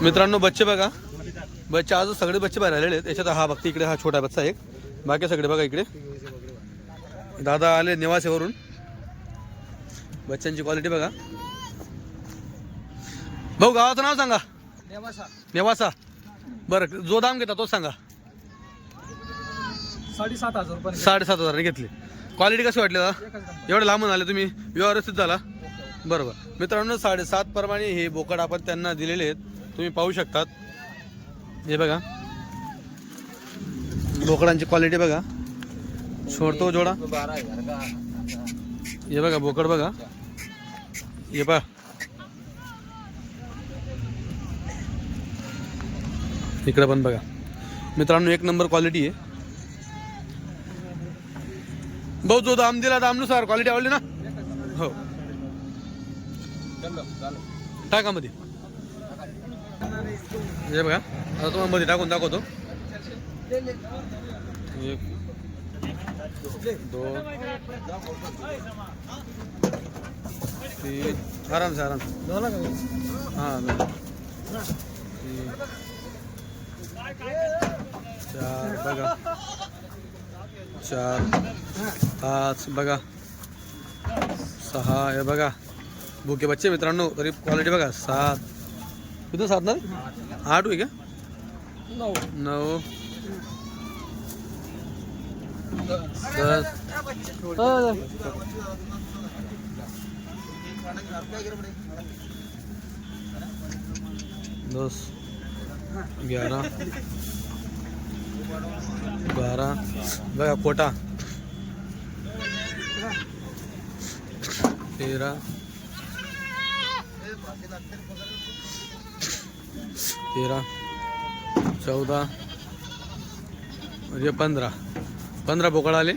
मित्रांनो बच्चे बघा, बच्चे आज सगळे बच्चे बाहेर आलेले आहेत. याच्यात हा बघते इकडे, हा छोटा बच्चा एक, बाकी सगळे बघा इकडे. दादा आले निवासेवरून. बच्चांची क्वालिटी बघा. भाऊ गावाचं नाव सांगा. नेवासा. बरं जो दाम घेता तोच सांगा. 7,500 रुपये. 7,500 घेतले. क्वालिटी कशी वाटली दादा? एवढं लांबून आले तुम्ही, व्यवस्थित झाला. बरोबर मित्रांनो 7.5 प्रमाणे हे बोकड आपण त्यांना दिलेले आहेत. तुम्ही पाहू शकतात. हे बघा बोकडांची क्वालिटी बघा. सोडतो जोडा. हे बघा बोकड बघा. हे पहा इकडे पण बघा मित्रांनो, एक नंबर क्वालिटी आहे. भाऊ जो दाम दिला दामनुसार क्वालिटी आवडली ना? हो टाका मध्ये. हे बघा आता तुम्हाला मध्ये टाकून दाखवतो. 1 2 3 आराम से हाँ 4 बघा 4 5 बघा 6 हे बघा भुके बच्चे मित्रांनो. तरी क्वालिटी बघा 7 किती 7 ना 8 आहे का 9 10 11 12 बघा कोटा 13 14 और ये 15 बोकड़ आले.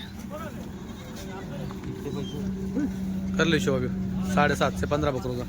कर ले शो अभी 7.5 से 15 बकरों का.